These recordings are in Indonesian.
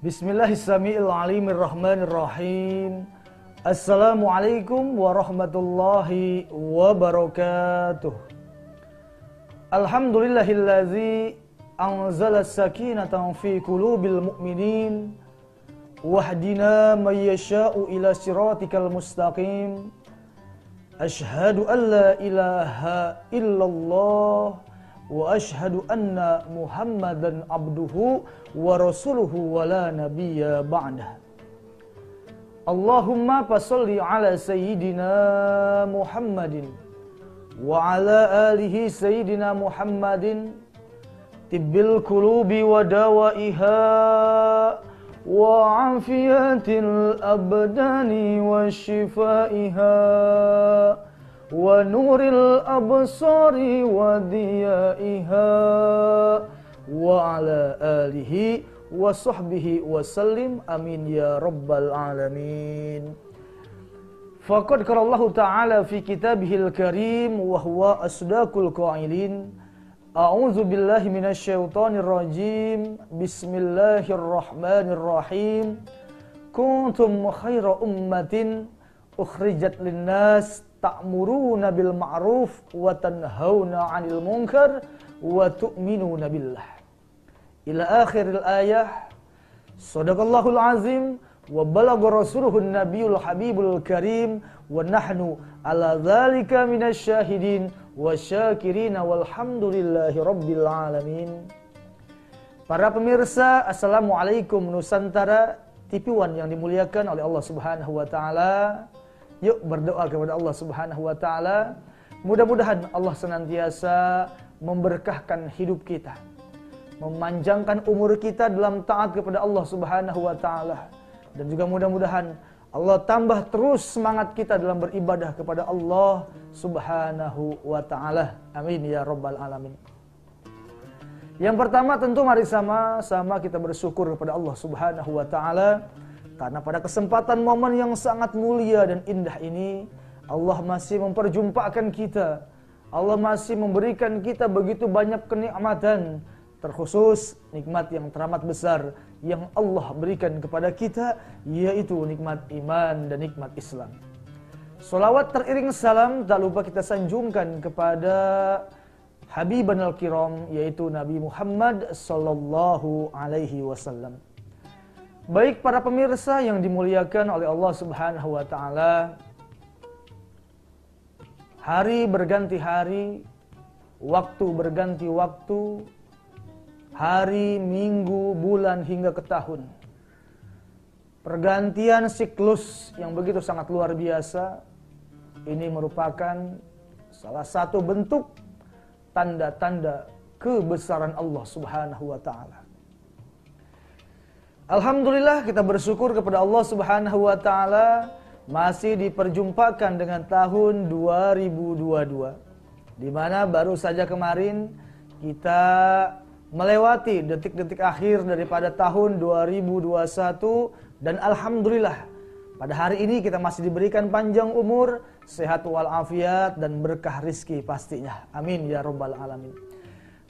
Bismillahirrahmanirrahim. Assalamualaikum warahmatullahi wabarakatuh. Alhamdulillahillazi anzala sakinatan fi qulubil mu'minin wahdina may yasha'u ila siratikal mustaqim. Ashhadu an la ilaha illallah wa ashhadu anna Muhammadan abduhu wa rasuluhu wa la nabiyya ba'dah. Allahumma fasholli ala sayyidina Muhammadin wa ala alihi sayyidina Muhammadin tibbil qulubi wa dawaiha wa afiyatil abdani wa shifaiha wa nuril absari wa diyaiha wa ala alihi wa sahbihi wa sallim amin ya rabbal alamin. Faqad qala Allah Ta'ala fi kitabihil karim wa huwa asdaqul qailin. A'udzu billahi minasy syaithanir rajim. Bismillahirrahmanirrahim. Kuntum khaira ummatin ukhrijat lin-nas ta'muruna bil ma'ruf wa tanhauna 'anil munkar wa tu'minuna billah. Ila akhiril ayah. Shadaqallahul azim wa balagha rasuluhun nabiyul habibul karim wa nahnu ala dzalika minasy syahidin wa syakirin walhamdulillahi rabbil alamin. Para pemirsa, assalamualaikum Nusantara TV One yang dimuliakan oleh Allah Subhanahu wa taala. Yuk berdoa kepada Allah Subhanahu wa taala. Mudah-mudahan Allah senantiasa memberkahkan hidup kita, memanjangkan umur kita dalam taat kepada Allah Subhanahu wa taala, dan juga mudah-mudahan Allah tambah terus semangat kita dalam beribadah kepada Allah Subhanahu wa taala. Amin ya rabbal alamin. Yang pertama tentu mari sama-sama kita bersyukur kepada Allah Subhanahu wa taala karena pada kesempatan momen yang sangat mulia dan indah ini Allah masih memperjumpakan kita. Allah masih memberikan kita begitu banyak kenikmatan, terkhusus nikmat yang teramat besar yang Allah berikan kepada kita, yaitu nikmat iman dan nikmat Islam. Salawat teriring salam tak lupa kita sanjungkan kepada Habibanal Kiram, yaitu Nabi Muhammad sallallahu alaihi wasallam. Baik para pemirsa yang dimuliakan oleh Allah Subhanahu wa taala, hari berganti hari, waktu berganti waktu, hari, minggu, bulan hingga ke tahun. Pergantian siklus yang begitu sangat luar biasa ini merupakan salah satu bentuk tanda-tanda kebesaran Allah Subhanahu wa taala. Alhamdulillah kita bersyukur kepada Allah Subhanahu wa taala masih diperjumpakan dengan tahun 2022, di mana baru saja kemarin kita melewati detik-detik akhir daripada tahun 2021, dan alhamdulillah pada hari ini kita masih diberikan panjang umur, sehat walafiat dan berkah rizki pastinya. Amin ya rabbal alamin.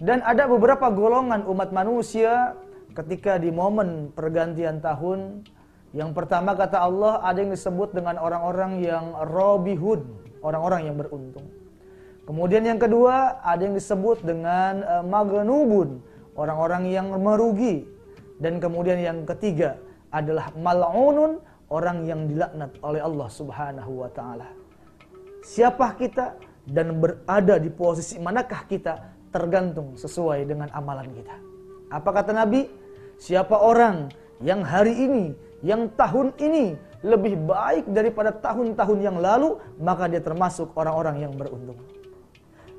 Dan ada beberapa golongan umat manusia ketika di momen pergantian tahun. Yang pertama kata Allah, ada yang disebut dengan orang-orang yang robihun, orang-orang yang beruntung. Kemudian yang kedua ada yang disebut dengan magnubun, orang-orang yang merugi. Dan kemudian yang ketiga adalah mal'unun, orang yang dilaknat oleh Allah Subhanahu wa taala. Siapa kita dan berada di posisi manakah kita tergantung sesuai dengan amalan kita. Apa kata Nabi? Siapa orang yang hari ini, yang tahun ini lebih baik daripada tahun-tahun yang lalu, maka dia termasuk orang-orang yang beruntung.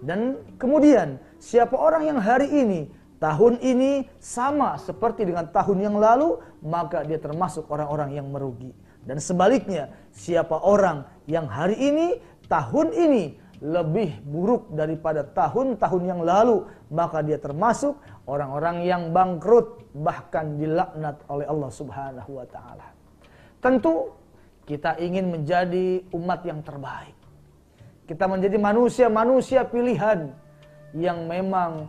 Dan kemudian siapa orang yang hari ini, tahun ini sama seperti dengan tahun yang lalu, maka dia termasuk orang-orang yang merugi. Dan sebaliknya, siapa orang yang hari ini, tahun ini lebih buruk daripada tahun-tahun yang lalu, maka dia termasuk orang-orang yang bangkrut, bahkan dilaknat oleh Allah Subhanahu wa taala. Tentu kita ingin menjadi umat yang terbaik. Kita menjadi manusia-manusia pilihan yang memang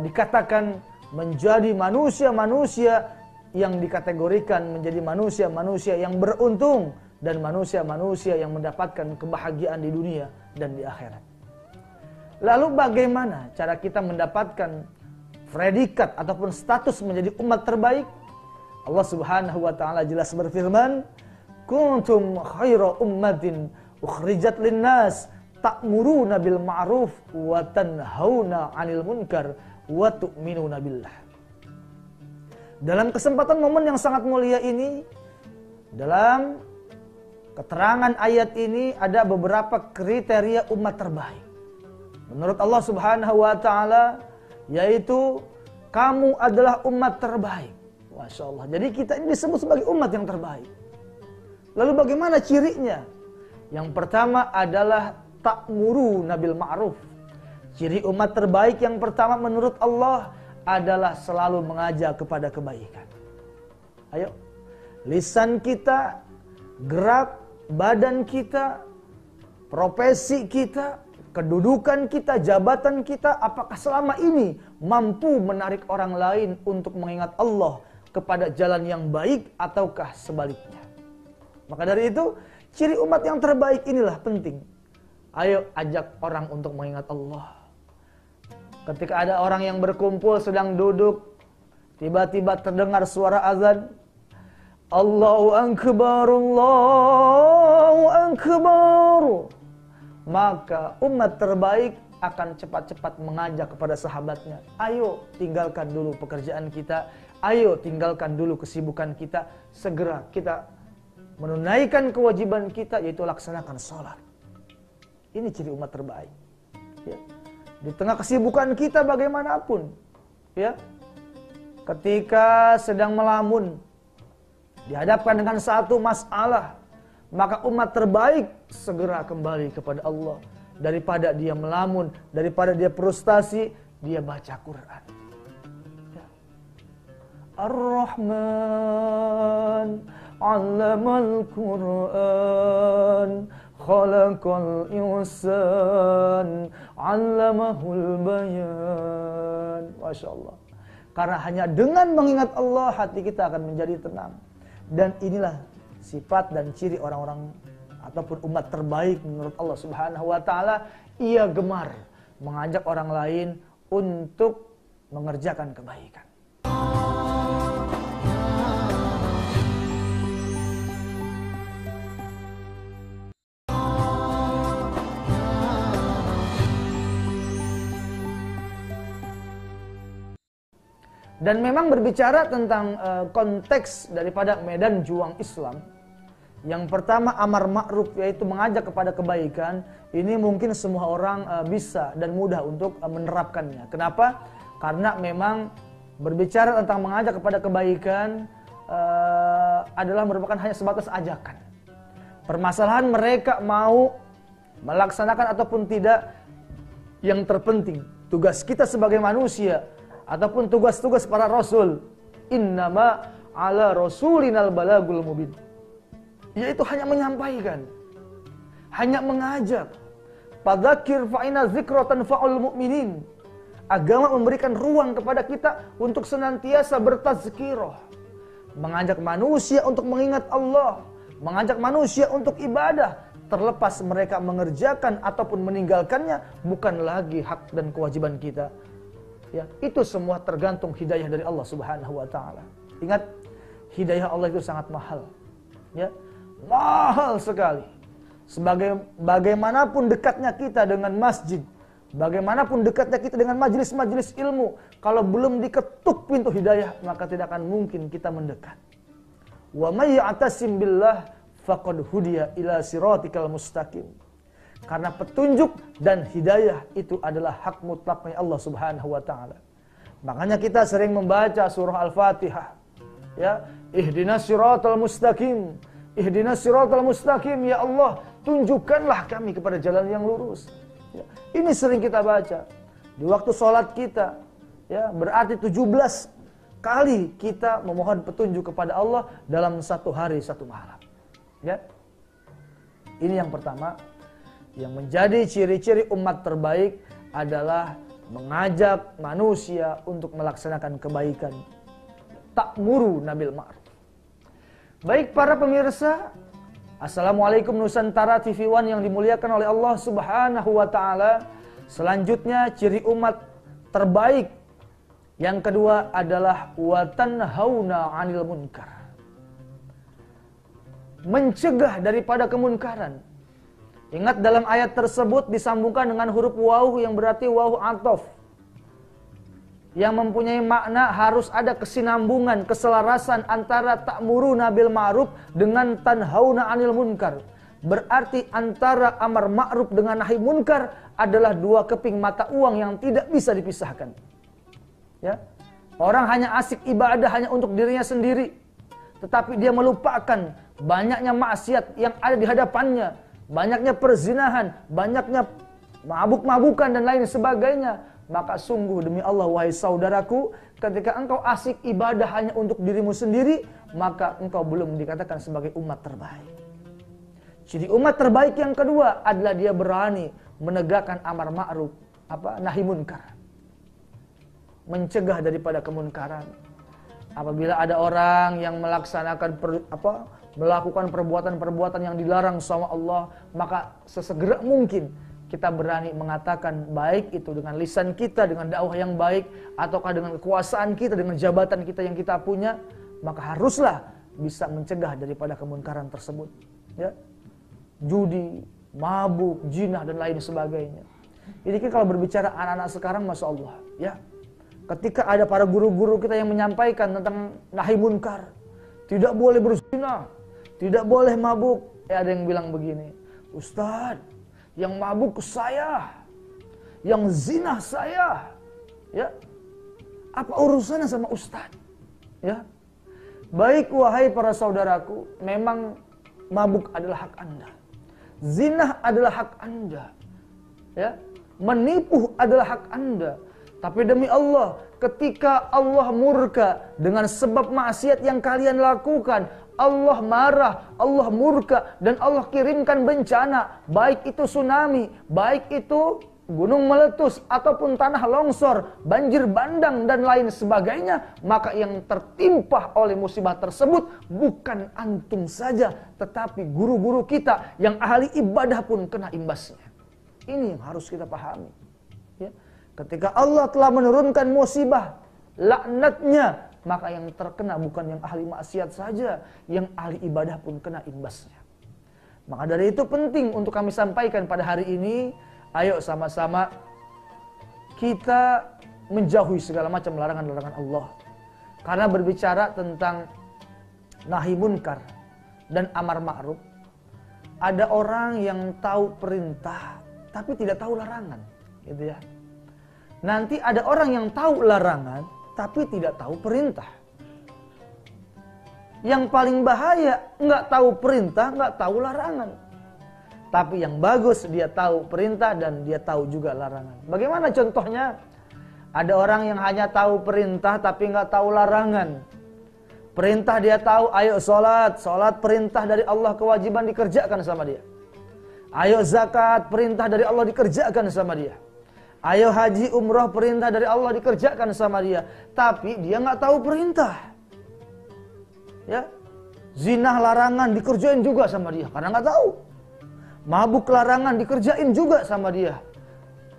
dikatakan menjadi manusia-manusia yang dikategorikan menjadi manusia-manusia yang beruntung dan manusia-manusia yang mendapatkan kebahagiaan di dunia dan di akhirat. Lalu bagaimana cara kita mendapatkan predikat ataupun status menjadi umat terbaik? Allah Subhanahu wa taala jelas berfirman, "Kuntum khaira ummatin ukhrijat linnas ta'muruna bil ma'ruf wa tanhauna 'anil munkar wa tu'minuna billah." Dalam kesempatan momen yang sangat mulia ini, dalam keterangan ayat ini ada beberapa kriteria umat terbaik menurut Allah Subhanahu wa taala, yaitu kamu adalah umat terbaik. Masya Allah. Jadi kita ini disebut sebagai umat yang terbaik. Lalu bagaimana cirinya? Yang pertama adalah ta'muruna bil ma'ruf. Ciri umat terbaik yang pertama menurut Allah adalah selalu mengajak kepada kebaikan. Ayo, lisan kita, gerak badan kita, profesi kita, kedudukan kita, jabatan kita, apakah selama ini mampu menarik orang lain untuk mengingat Allah kepada jalan yang baik ataukah sebaliknya? Maka dari itu, ciri umat yang terbaik inilah penting. Ayo ajak orang untuk mengingat Allah. Ketika ada orang yang berkumpul sedang duduk, tiba-tiba terdengar suara azan, Allahu Akbar, Allahu Akbar. Maka umat terbaik akan cepat-cepat mengajak kepada sahabatnya, ayo tinggalkan dulu pekerjaan kita, ayo tinggalkan dulu kesibukan kita, segera kita menunaikan kewajiban kita, yaitu laksanakan sholat. Ini ciri umat terbaik. Ya. Di tengah kesibukan kita bagaimanapun, ya, ketika sedang melamun, dihadapkan dengan satu masalah, maka umat terbaik segera kembali kepada Allah. Daripada dia melamun, daripada dia frustasi, dia baca Quran. Ya. Ar-Rahman 'allamal Quran, khalaqal insan, 'allamahul bayan. Masya Allah. Karena hanya dengan mengingat Allah, hati kita akan menjadi tenang. Dan inilah sifat dan ciri orang-orang ataupun umat terbaik menurut Allah Subhanahu wa taala. Ia gemar mengajak orang lain untuk mengerjakan kebaikan. Dan memang berbicara tentang konteks daripada medan juang Islam, yang pertama amar ma'ruf, yaitu mengajak kepada kebaikan. Ini mungkin semua orang bisa dan mudah untuk menerapkannya. Kenapa? Karena memang berbicara tentang mengajak kepada kebaikan adalah merupakan hanya sebatas ajakan. Permasalahan mereka mau melaksanakan ataupun tidak, yang terpenting tugas kita sebagai manusia ataupun tugas-tugas para rasul, innama ala rasulinal balagul mubin, yaitu hanya menyampaikan, hanya mengajak. Fadzakir fa inna dzikra tanfa'ul mu'minin. Agama memberikan ruang kepada kita untuk senantiasa bertazkirah, mengajak manusia untuk mengingat Allah, mengajak manusia untuk ibadah, terlepas mereka mengerjakan ataupun meninggalkannya bukan lagi hak dan kewajiban kita. Ya, itu semua tergantung hidayah dari Allah Subhanahu wa taala. Ingat, hidayah Allah itu sangat mahal. Ya, mahal sekali. Bagaimanapun dekatnya kita dengan masjid, bagaimanapun dekatnya kita dengan majelis-majelis ilmu, kalau belum diketuk pintu hidayah, maka tidak akan mungkin kita mendekat. Wa may ya'tasim billah faqad hudiya ila siratikal mustaqim. Karena petunjuk dan hidayah itu adalah hak mutlaknya Allah Subhanahu wa taala. Makanya kita sering membaca surah Al-Fatihah. Ya, ihdinas siratal mustaqim. Ihdinas siratal mustaqim, ya Allah, tunjukkanlah kami kepada jalan yang lurus. Ya, ini sering kita baca di waktu sholat kita. Ya, berarti 17 kali kita memohon petunjuk kepada Allah dalam satu hari satu malam. Ya. Ini yang pertama. Yang menjadi ciri-ciri umat terbaik adalah mengajak manusia untuk melaksanakan kebaikan. ta'muru nabil ma'ruf. Baik para pemirsa, Assalamualaikum Nusantara TV One yang dimuliakan oleh Allah Subhanahu wa taala. Selanjutnya ciri umat terbaik yang kedua adalah wa tanhauna 'anil munkar. Mencegah daripada kemunkaran. Ingat dalam ayat tersebut disambungkan dengan huruf waw yang berarti waw ataf. Yang mempunyai makna harus ada kesinambungan, keselarasan antara ta'muruna bil ma'ruf dengan tanhauna 'anil munkar. Berarti antara amar ma'ruf dengan nahi munkar adalah dua keping mata uang yang tidak bisa dipisahkan. Ya. Orang hanya asik ibadah hanya untuk dirinya sendiri, tetapi dia melupakan banyaknya maksiat yang ada di hadapannya, banyaknya perzinahan, banyaknya mabuk-mabukan dan lain sebagainya. Maka sungguh demi Allah wahai saudaraku, ketika engkau asik ibadah hanya untuk dirimu sendiri, maka engkau belum dikatakan sebagai umat terbaik. Jadi umat terbaik yang kedua adalah dia berani menegakkan amar ma'ruf, nahi munkar. Mencegah daripada kemunkaran. Apabila ada orang yang melaksanakan melakukan perbuatan-perbuatan yang dilarang sama Allah, maka sesegera mungkin kita berani mengatakan, baik itu dengan lisan kita, dengan dakwah yang baik, ataukah dengan kekuasaan kita, dengan jabatan kita yang kita punya, maka haruslah bisa mencegah daripada kemunkaran tersebut. Ya. Judi, mabuk, jinah dan lain sebagainya. Jadi kalau berbicara anak-anak sekarang, masya Allah, ya. Ketika ada para guru-guru kita yang menyampaikan tentang nahi munkar, tidak boleh berzina, tidak boleh mabuk, ada yang bilang begini, Ustadz, yang mabuk saya, yang zina saya, ya, apa urusannya sama Ustadz? Ya, baik wahai para saudaraku, memang mabuk adalah hak anda, zina adalah hak anda, ya, menipu adalah hak anda. Tapi demi Allah, ketika Allah murka dengan sebab maksiat yang kalian lakukan, Allah marah, Allah murka, dan Allah kirimkan bencana, baik itu tsunami, baik itu gunung meletus, ataupun tanah longsor, banjir bandang, dan lain sebagainya, maka yang tertimpa oleh musibah tersebut bukan antum saja, tetapi guru-guru kita yang ahli ibadah pun kena imbasnya. Ini yang harus kita pahami. Ya. Ketika Allah telah menurunkan musibah, laknatnya, maka yang terkena bukan yang ahli maksiat saja, yang ahli ibadah pun kena imbasnya. Maka dari itu penting untuk kami sampaikan pada hari ini, ayo sama-sama kita menjauhi segala macam larangan-larangan Allah. Karena berbicara tentang nahi munkar dan amar ma'ruf, ada orang yang tahu perintah tapi tidak tahu larangan, gitu ya. Nanti ada orang yang tahu larangan tapi tidak tahu perintah. Yang paling bahaya, nggak tahu perintah, nggak tahu larangan. Tapi yang bagus, dia tahu perintah dan dia tahu juga larangan. Bagaimana contohnya? Ada orang yang hanya tahu perintah tapi nggak tahu larangan. Perintah dia tahu, ayo sholat, sholat perintah dari Allah, kewajiban dikerjakan sama dia. Ayo zakat, perintah dari Allah dikerjakan sama dia. Ayo haji umroh, perintah dari Allah dikerjakan sama dia. Tapi dia nggak tahu perintah. Ya, zina larangan dikerjain juga sama dia karena nggak tahu. Mabuk larangan dikerjain juga sama dia.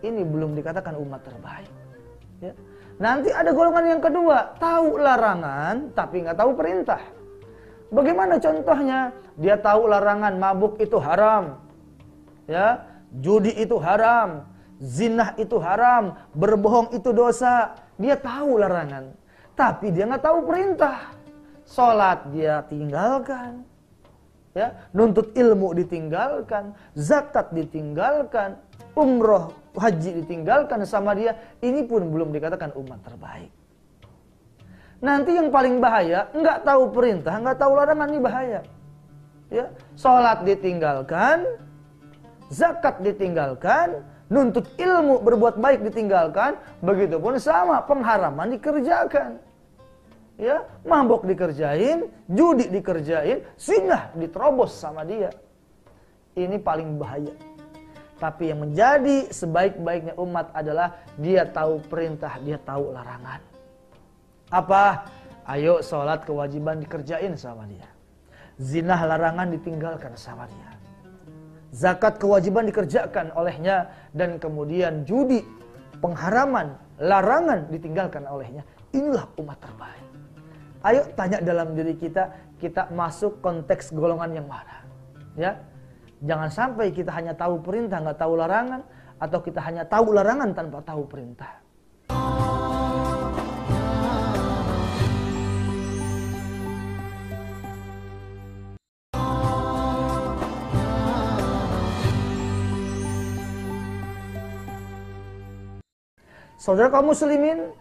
Ini belum dikatakan umat terbaik. Ya. Nanti ada golongan yang kedua, tahu larangan tapi nggak tahu perintah. Bagaimana contohnya? Dia tahu larangan mabuk itu haram, ya, judi itu haram, zina itu haram, berbohong itu dosa. Dia tahu larangan, tapi dia nggak tahu perintah. Sholat dia tinggalkan, ya, nuntut ilmu ditinggalkan, zakat ditinggalkan, umroh, haji ditinggalkan sama dia. Ini pun belum dikatakan umat terbaik. Nanti yang paling bahaya, nggak tahu perintah, nggak tahu larangan, ini bahaya. Ya, sholat ditinggalkan, zakat ditinggalkan, nuntut ilmu berbuat baik ditinggalkan, begitupun sama pengharaman dikerjakan. Ya, mabok dikerjain, judi dikerjain, zina diterobos sama dia. Ini paling bahaya. Tapi yang menjadi sebaik-baiknya umat adalah dia tahu perintah, dia tahu larangan. Apa? Ayo sholat kewajiban dikerjain sama dia. Zina larangan ditinggalkan sama dia. Zakat kewajiban dikerjakan olehnya. Dan kemudian judi, pengharaman, larangan ditinggalkan olehnya. Inilah umat terbaik. Ayo tanya dalam diri kita, kita masuk konteks golongan yang mana? Ya, jangan sampai kita hanya tahu perintah, nggak tahu larangan, atau kita hanya tahu larangan tanpa tahu perintah. Saudara kaum muslimin,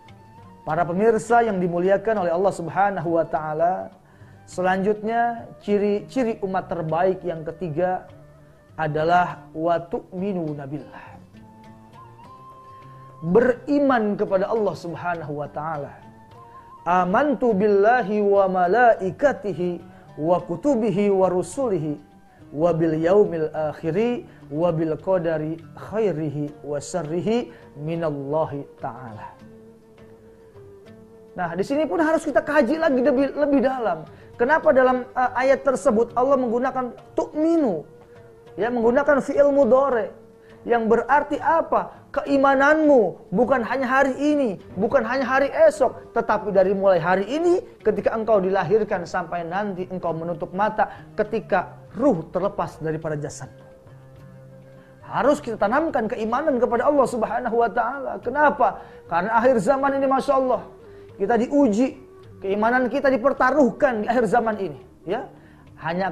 para pemirsa yang dimuliakan oleh Allah Subhanahu wa taala, selanjutnya ciri-ciri umat terbaik yang ketiga adalah wa tu'minuna billah. Beriman kepada Allah Subhanahu wa taala. Amantu billahi wa malaikatihi wa kutubihi wa rusulihi wa bil yaumil akhiri wa bil qadari khairihi wa syarrihi minallahi ta'ala. Nah, di sini pun harus kita kaji lagi lebih dalam. Kenapa dalam ayat tersebut Allah menggunakan tu'minu, ya, menggunakan fi'il mudhari, yang berarti apa? Keimananmu bukan hanya hari ini, bukan hanya hari esok, tetapi dari mulai hari ini ketika engkau dilahirkan sampai nanti engkau menutup mata, ketika ruh terlepas daripada jasad. Harus kita tanamkan keimanan kepada Allah Subhanahu wa taala. Kenapa? Karena akhir zaman ini Masya Allah, kita diuji, keimanan kita dipertaruhkan di akhir zaman ini, ya. Hanya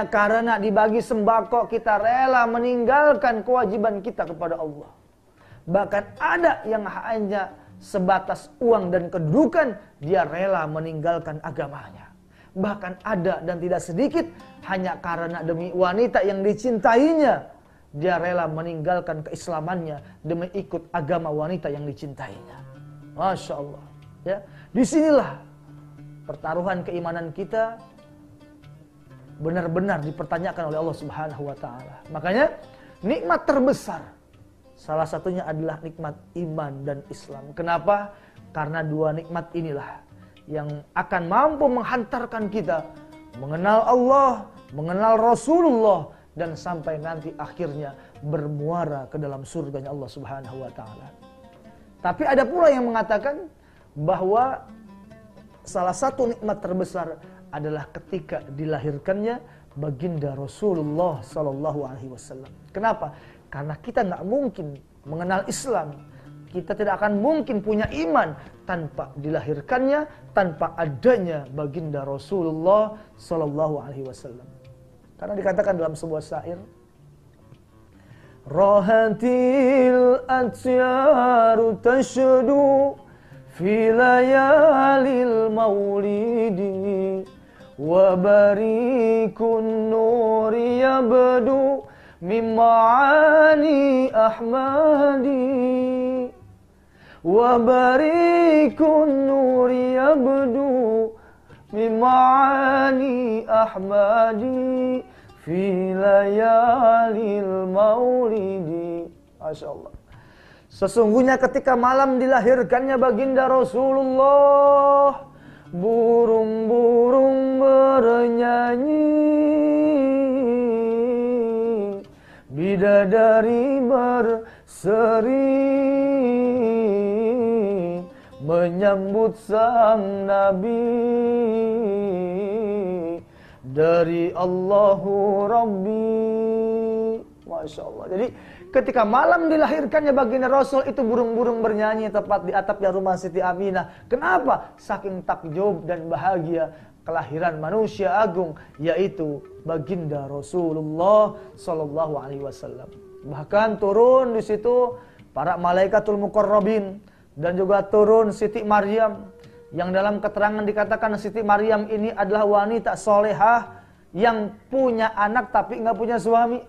karena dibagi sembako kita rela meninggalkan kewajiban kita kepada Allah. Bahkan ada yang hanya sebatas uang dan kedudukan, dia rela meninggalkan agamanya. Bahkan ada dan tidak sedikit hanya karena demi wanita yang dicintainya, dia rela meninggalkan keislamannya demi ikut agama wanita yang dicintainya. Masya Allah, ya. Disinilah pertaruhan keimanan kita benar-benar dipertanyakan oleh Allah Subhanahu wa taala. Makanya nikmat terbesar salah satunya adalah nikmat iman dan Islam. Kenapa? Karena dua nikmat inilah yang akan mampu menghantarkan kita mengenal Allah, mengenal Rasulullah, dan sampai nanti akhirnya bermuara ke dalam surganya Allah Subhanahu wa taala. Tapi ada pula yang mengatakan bahwa salah satu nikmat terbesar adalah ketika dilahirkannya baginda Rasulullah sallallahu alaihi wasallam. Kenapa? Karena kita nggak mungkin mengenal Islam, kita tidak akan mungkin punya iman tanpa dilahirkannya, tanpa adanya baginda Rasulullah sallallahu alaihi wasallam. Karena dikatakan dalam sebuah syair, Rahatil atyaru tashdu fi layalil maulidi wa barikun nuri yabdu mim'ani ahmadi wa barikun nuri yabdu mim'ani ahmadi fi layalil maulidi. Masya Allah. Sesungguhnya ketika malam dilahirkannya baginda Rasulullah, burung-burung bernyanyi, bidadari berseri, menyambut sang Nabi dari Allahu Rabbi. Masya Allah. Jadi ketika malam dilahirkannya baginda Rasul, itu burung-burung bernyanyi tepat di atapnya rumah Siti Aminah. Kenapa? Saking takjub dan bahagia kelahiran manusia agung, yaitu baginda Rasulullah sallallahu alaihi wasallam. Bahkan turun di situ para malaikatul muqarrabin dan juga turun Siti Maryam, yang dalam keterangan dikatakan Siti Maryam ini adalah wanita solehah yang punya anak tapi nggak punya suami.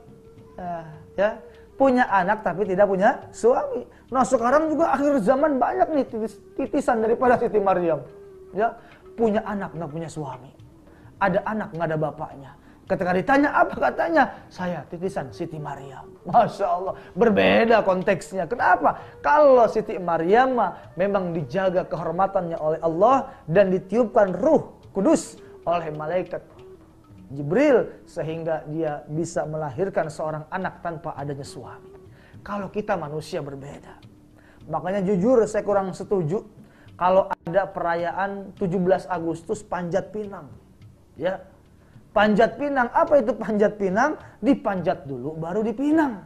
Ya, punya anak tapi tidak punya suami. Nah, sekarang juga akhir zaman banyak nih titisan daripada Siti Maryam. Ya, punya anak nggak punya suami. Ada anak nggak ada bapaknya. Ketika ditanya apa katanya, saya titisan Siti Maryam. Masya Allah, berbeda konteksnya. Kenapa? Kalau Siti Maryam memang dijaga kehormatannya oleh Allah dan ditiupkan ruh kudus oleh malaikat Jibril sehingga dia bisa melahirkan seorang anak tanpa adanya suami. Kalau kita manusia berbeda. Makanya jujur saya kurang setuju kalau ada perayaan 17 Agustus Panjat Pinang. Ya. Panjat Pinang, apa itu panjat pinang? Dipanjat dulu baru dipinang.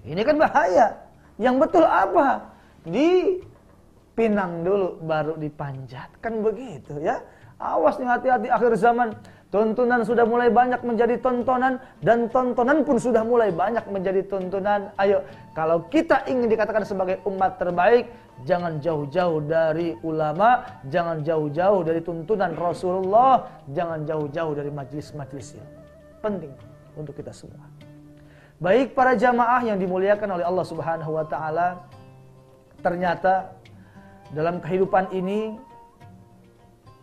Ini kan bahaya. Yang betul apa? Dipinang dulu baru dipanjat. Kan begitu ya. Awas nih, hati-hati akhir zaman. Tontonan sudah mulai banyak menjadi tontonan dan tontonan pun sudah mulai banyak menjadi tontonan. Ayo, kalau kita ingin dikatakan sebagai umat terbaik, jangan jauh-jauh dari ulama, jangan jauh-jauh dari tuntunan Rasulullah, jangan jauh-jauh dari majelis-majelis ini. Penting untuk kita semua. Baik para jamaah yang dimuliakan oleh Allah Subhanahu wa taala, ternyata dalam kehidupan ini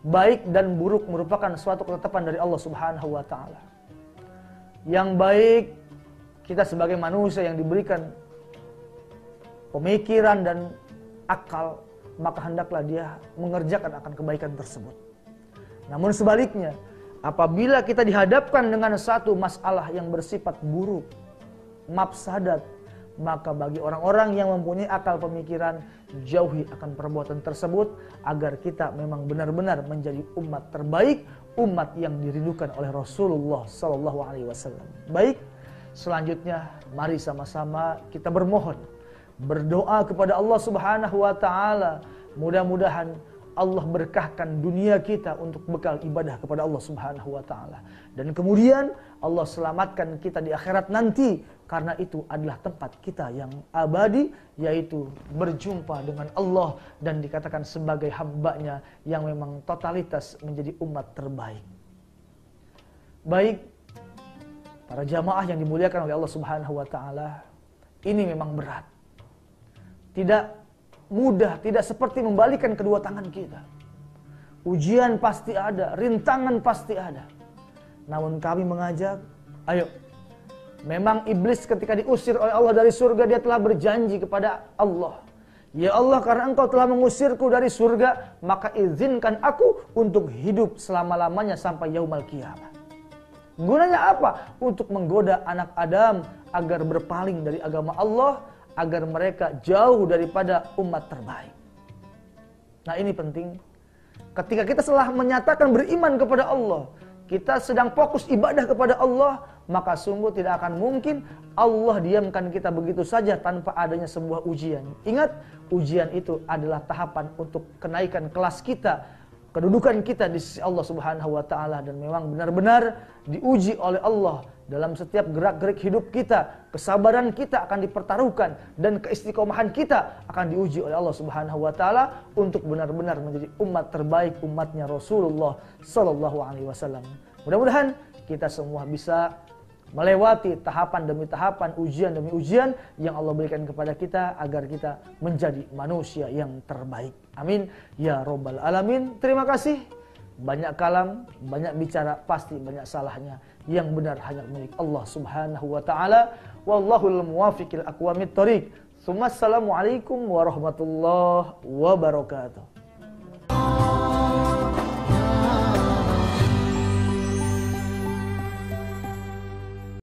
baik dan buruk merupakan suatu ketetapan dari Allah Subhanahu wa taala. Yang baik, kita sebagai manusia yang diberikan pemikiran dan akal, maka hendaklah dia mengerjakan akan kebaikan tersebut. Namun sebaliknya, apabila kita dihadapkan dengan satu masalah yang bersifat buruk, mafsadat, maka bagi orang-orang yang mempunyai akal pemikiran, jauhi akan perbuatan tersebut agar kita memang benar-benar menjadi umat terbaik, umat yang dirindukan oleh Rasulullah sallallahu alaihi wasallam. Baik, selanjutnya mari sama-sama kita bermohon, berdoa kepada Allah Subhanahu wa taala. Mudah-mudahan Allah berkahkan dunia kita untuk bekal ibadah kepada Allah Subhanahu wa taala. Dan kemudian Allah selamatkan kita di akhirat nanti, karena itu adalah tempat kita yang abadi, yaitu berjumpa dengan Allah dan dikatakan sebagai hamba-Nya yang memang totalitas menjadi umat terbaik. Baik, para jamaah yang dimuliakan oleh Allah Subhanahu wa taala, ini memang berat. Tidak mudah, tidak seperti membalikan kedua tangan kita. Ujian pasti ada, rintangan pasti ada. Namun kami mengajak, ayo. Memang iblis ketika diusir oleh Allah dari surga, dia telah berjanji kepada Allah, ya Allah, karena engkau telah mengusirku dari surga, maka izinkan aku untuk hidup selama-lamanya sampai yaumul qiyamah. Gunanya apa? Untuk menggoda anak Adam agar berpaling dari agama Allah, agar mereka jauh daripada umat terbaik. Nah, ini penting. Ketika kita telah menyatakan beriman kepada Allah, kita sedang fokus ibadah kepada Allah, maka sungguh tidak akan mungkin Allah diamkan kita begitu saja tanpa adanya sebuah ujian. Ingat, ujian itu adalah tahapan untuk kenaikan kelas kita, kedudukan kita di sisi Allah Subhanahu wa taala, dan memang benar-benar diuji oleh Allah dalam setiap gerak-gerik hidup kita. Kesabaran kita akan dipertaruhkan dan keistiqomahan kita akan diuji oleh Allah Subhanahu wa taala untuk benar-benar menjadi umat terbaik, umatnya Rasulullah sallallahu alaihi wasallam. Mudah-mudahan kita semua bisa melewati tahapan demi tahapan, ujian demi ujian yang Allah berikan kepada kita agar kita menjadi manusia yang terbaik. Amin ya rabbal alamin. Terima kasih. Banyak kalam, banyak bicara, pasti banyak salahnya. Yang benar hanya milik Allah Subhanahu wa taala. Wallahul muwaffiq ila aqwamit thoriq. Assalamualaikum warahmatullahi wabarakatuh.